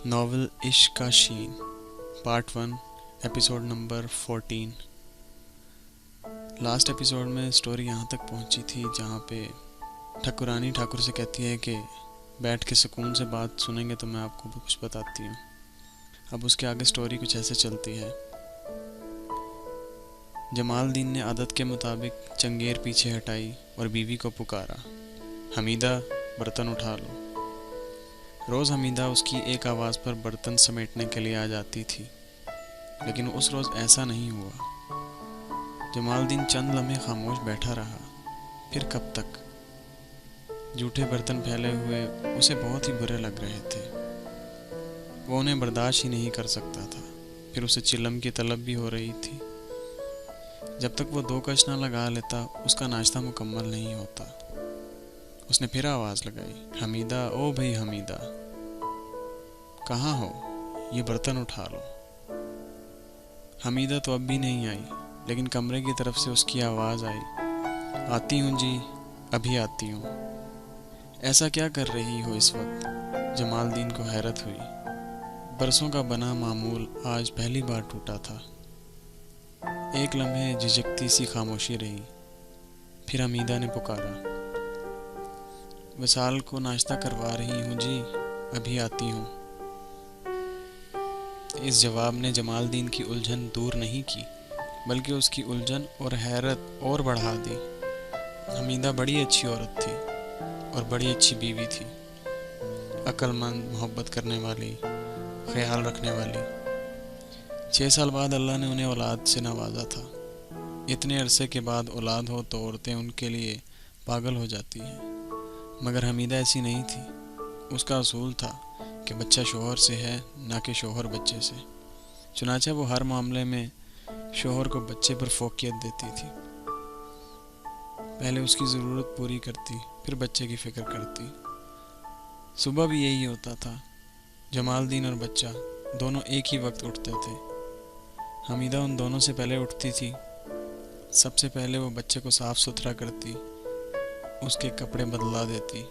Novel عشق کا شین part 1 episode number 14۔ Last episode میں سٹوری یہاں تک پہنچی تھی جہاں پہ ٹھکرانی ٹھاکر سے کہتی ہے کہ بیٹھ کے سکون سے بات سنیں گے تو میں آپ کو کچھ بتاتی ہوں۔ اب اس کے آگے سٹوری کچھ ایسے چلتی ہے۔ جمال الدین نے عادت کے مطابق چنگیر پیچھے ہٹائی اور بیوی کو پکارا، حمیدہ برتن اٹھا لو۔ روز حمیدہ اس کی ایک آواز پر برتن سمیٹنے کے لیے آ جاتی تھی، لیکن اس روز ایسا نہیں ہوا۔ جمال الدین چند لمحے خاموش بیٹھا رہا۔ پھر کب تک؟ جھوٹے برتن پھیلے ہوئے اسے بہت ہی برے لگ رہے تھے، وہ انہیں برداشت ہی نہیں کر سکتا تھا۔ پھر اسے چلم کی طلب بھی ہو رہی تھی۔ جب تک وہ دو کش نہ لگا لیتا اس کا ناشتہ مکمل نہیں ہوتا۔ اس نے پھر آواز لگائی، حمیدہ، او بھائی حمیدہ، کہاں ہو؟ یہ برتن اٹھا لو۔ حمیدہ تو اب بھی نہیں آئی، لیکن کمرے کی طرف سے اس کی آواز آئی، آتی ہوں جی، ابھی آتی ہوں۔ ایسا کیا کر رہی ہو اس وقت؟ جمال الدین کو حیرت ہوئی۔ برسوں کا بنا معمول آج پہلی بار ٹوٹا تھا۔ ایک لمحے جھجکتی سی خاموشی رہی، پھر حمیدہ نے پکارا، وصال کو ناشتہ کروا رہی ہوں جی، ابھی آتی ہوں۔ اس جواب نے جمال الدین کی الجھن دور نہیں کی، بلکہ اس کی الجھن اور حیرت اور بڑھا دی۔ حمیدہ بڑی اچھی عورت تھی اور بڑی اچھی بیوی تھی، عقل مند، محبت کرنے والی، خیال رکھنے والی۔ 6 سال بعد اللہ نے انہیں اولاد سے نوازا تھا۔ اتنے عرصے کے بعد اولاد ہو تو عورتیں ان کے لیے پاگل ہو جاتی ہیں، مگر حمیدہ ایسی نہیں تھی۔ اس کا اصول تھا کہ بچہ شوہر سے ہے، نہ کہ شوہر بچے سے۔ چنانچہ وہ ہر معاملے میں شوہر کو بچے پر فوقیت دیتی تھی۔ پہلے اس کی ضرورت پوری کرتی، پھر بچے کی فکر کرتی۔ صبح بھی یہی ہوتا تھا۔ جمال الدین اور بچہ دونوں ایک ہی وقت اٹھتے تھے۔ حمیدہ ان دونوں سے پہلے اٹھتی تھی۔ سب سے پہلے وہ بچے کو صاف ستھرا کرتی، اس کے کپڑے بدلا دیتی،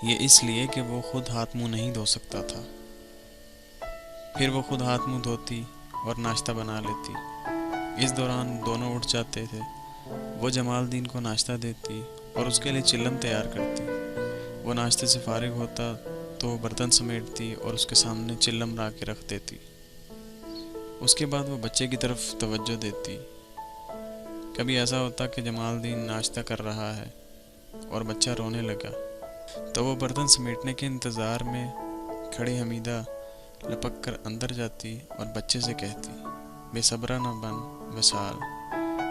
یہ اس لیے کہ وہ خود ہاتھ منہ نہیں دھو سکتا تھا۔ پھر وہ خود ہاتھ منہ دھوتی اور ناشتہ بنا لیتی۔ اس دوران دونوں اٹھ جاتے تھے۔ وہ جمال الدین کو ناشتہ دیتی اور اس کے لیے چلم تیار کرتی۔ وہ ناشتے سے فارغ ہوتا تو وہ برتن سمیٹتی اور اس کے سامنے چلم لا کے رکھ دیتی۔ اس کے بعد وہ بچے کی طرف توجہ دیتی۔ کبھی ایسا ہوتا کہ جمال الدین ناشتہ کر رہا ہے اور بچہ رونے لگا، تو وہ برتن سمیٹنے کے انتظار میں کھڑی حمیدہ لپک کر اندر جاتی اور بچے سے کہتی، بے صبرا نہ بن وصال،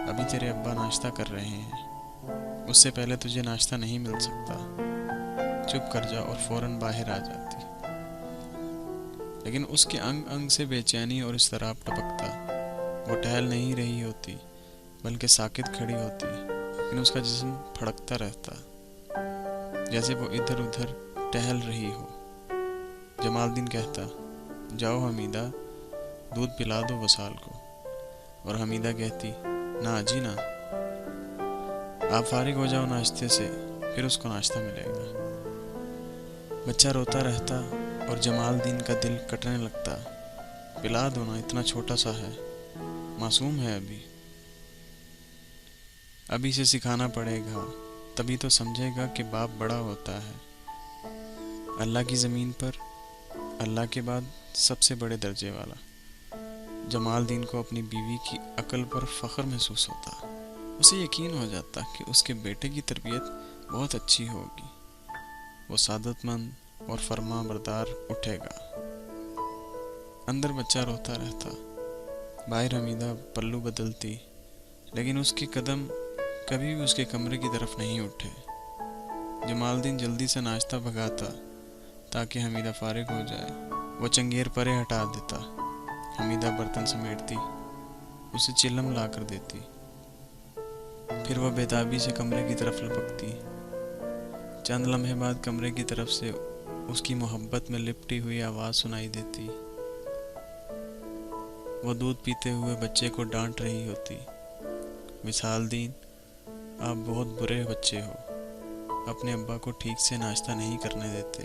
ابھی تیرے ابا ناشتہ کر رہے ہیں، اس سے پہلے تجھے ناشتہ نہیں مل سکتا، چپ کر جا، اور فوراً باہر آ جاتی۔ لیکن اس کے انگ انگ سے بے چینی اور اضطراب ٹپکتا۔ وہ ٹہل نہیں رہی ہوتی بلکہ ساکت کھڑی ہوتی، لیکن اس کا جسم پھڑکتا رہتا جیسے وہ ادھر ادھر ٹہل رہی ہو۔ جمال الدین کہتا، جاؤ حمیدہ، دودھ پلا دو وصال کو، اور حمیدہ کہتی، نہ جی نہ، آپ فارغ ہو جاؤ ناشتے سے، پھر اس کو ناشتہ ملے گا۔ بچہ روتا رہتا اور جمال الدین کا دل کٹنے لگتا، پلا دو نا، اتنا چھوٹا سا ہے، معصوم ہے ابھی سے سکھانا پڑے گا، تبھی تو سمجھے گا کہ باپ بڑا ہوتا ہے، اللہ کی زمین پر اللہ کے بعد سب سے بڑے درجے والا۔ جمال الدین کو اپنی بیوی کی عقل پر فخر محسوس ہوتا۔ اسے یقین ہو جاتا کہ اس کے بیٹے کی تربیت بہت اچھی ہوگی، وہ سعادت مند اور فرما بردار اٹھے گا۔ اندر بچہ روتا رہتا، باہر حمیدہ پلو بدلتی، لیکن اس کے قدم کبھی بھی اس کے کمرے کی طرف نہیں اٹھے۔ جمال الدین جلدی سے ناشتہ بھگاتا تاکہ حمیدہ فارغ ہو جائے۔ وہ چنگیر پرے ہٹا دیتا، حمیدہ برتن سمیٹتی، اسے چلم لا کر دیتی، پھر وہ بےتابی سے کمرے کی طرف لپکتی۔ چند لمحے بعد کمرے کی طرف سے اس کی محبت میں لپٹی ہوئی آواز سنائی دیتی۔ وہ دودھ پیتے ہوئے بچے کو ڈانٹ رہی ہوتی، وصال الدین، آپ بہت برے بچے ہو، اپنے ابا کو ٹھیک سے ناشتہ نہیں کرنے دیتے۔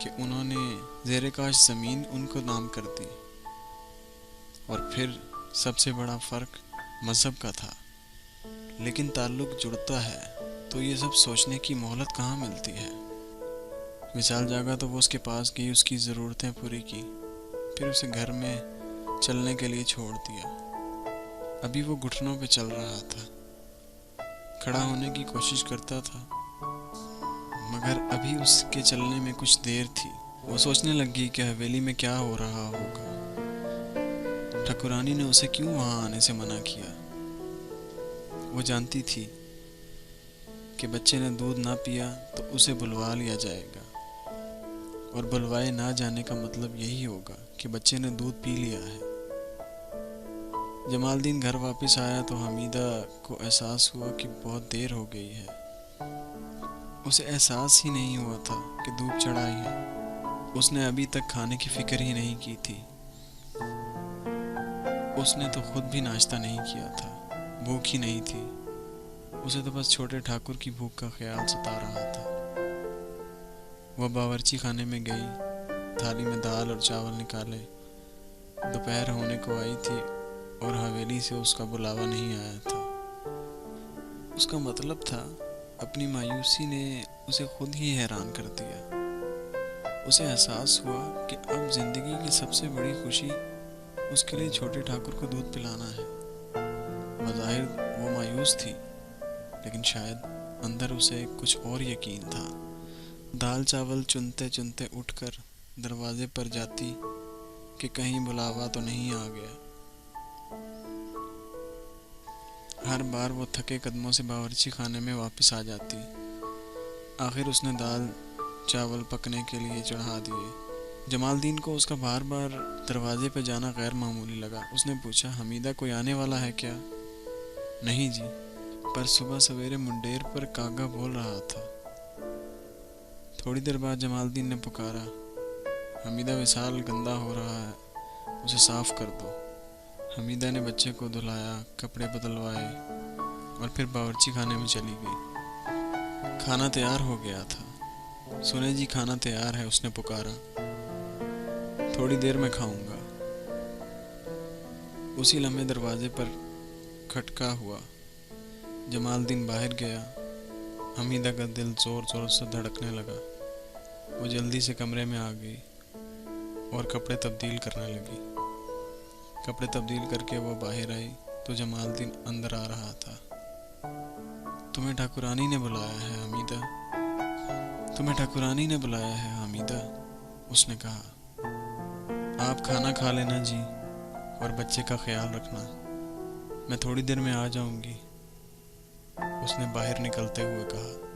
کہ انہوں نے زیر کاش زمین ان کو نام کر دی۔ اور پھر سب سے بڑا فرق مذہب کا تھا۔ لیکن تعلق جڑتا ہے تو یہ سب سوچنے کی مہلت کہاں ملتی ہے۔ وصال جاگا تو وہ اس کے پاس گئی، اس کی ضرورتیں پوری کی، پھر اسے گھر میں چلنے کے لیے چھوڑ دیا۔ ابھی وہ گھٹنوں پہ چل رہا تھا، کھڑا ہونے کی کوشش کرتا تھا، مگر ابھی اس کے چلنے میں کچھ دیر تھی۔ وہ سوچنے لگی کہ حویلی میں کیا ہو رہا ہوگا، ٹھکرانی نے اسے کیوں وہاں آنے سے منع کیا۔ وہ جانتی تھی کہ بچے نے دودھ نہ پیا تو اسے بلوا لیا جائے گا، اور بلوائے نہ جانے کا مطلب یہی ہوگا کہ بچے نے دودھ پی لیا ہے۔ جمال الدین گھر واپس آیا تو حمیدہ کو احساس ہوا کہ بہت دیر ہو گئی ہے۔ اسے احساس ہی نہیں ہوا تھا کہ دھوپ چڑھ آئی ہے۔ اس نے ابھی تک کھانے کی فکر ہی نہیں کی تھی۔ اس نے تو خود بھی ناشتہ نہیں کیا تھا، بھوک ہی نہیں تھی۔ اسے تو بس چھوٹے ٹھاکر کی بھوک کا خیال ستا رہا تھا۔ وہ باورچی خانے میں گئی، تھالی میں دال اور چاول نکالے۔ دوپہر ہونے کو آئی تھی اور حویلی سے اس کا بلاوا نہیں آیا تھا۔ اس کا مطلب تھا اپنی مایوسی نے اسے خود ہی حیران کر دیا۔ اسے احساس ہوا کہ اب زندگی کی سب سے بڑی خوشی اس کے لیے چھوٹے ٹھاکر کو دودھ پلانا ہے۔ بظاہر وہ مایوس تھی، لیکن شاید اندر اسے کچھ اور یقین تھا۔ دال چاول چنتے چنتے اٹھ کر دروازے پر جاتی کہ کہیں بلاوا تو نہیں آ گیا۔ ہر بار وہ تھکے قدموں سے باورچی خانے میں واپس آ جاتی۔ آخر اس نے دال چاول پکنے کے لیے چڑھا دیے۔ جمال الدین کو اس کا بار بار دروازے پہ جانا غیر معمولی لگا۔ اس نے پوچھا، حمیدہ کوئی آنے والا ہے کیا؟ نہیں جی، پر صبح سویرے منڈیر پر کاغا بول رہا تھا۔ تھوڑی دیر بعد جمال الدین نے پکارا، حمیدہ وصال گندا ہو رہا ہے، اسے صاف کر دو۔ حمیدہ نے بچے کو دھلایا، کپڑے بدلوائے اور پھر باورچی خانے میں چلی گئی۔ کھانا تیار ہو گیا تھا۔ سنیں جی کھانا تیار ہے، اس نے پکارا۔ تھوڑی دیر میں کھاؤں گا۔ اسی لمحے دروازے پر کھٹکا ہوا۔ جمال الدین باہر گیا۔ حمیدہ کا دل زور زور سے دھڑکنے لگا۔ وہ جلدی سے کمرے میں آ گئی اور کپڑے تبدیل کرنے لگی۔ کپڑے تبدیل کر کے وہ باہر آئی تو جمال الدین اندر آ رہا تھا۔ تمہیں ٹھاکرانی نے بلایا ہے حمیدہ، تمہیں ٹھاکرانی نے بلایا ہے حمیدہ، اس نے کہا۔ آپ کھانا کھا لینا جی، اور بچے کا خیال رکھنا، میں تھوڑی دیر میں آ جاؤں گی، اس نے باہر نکلتے ہوئے کہا۔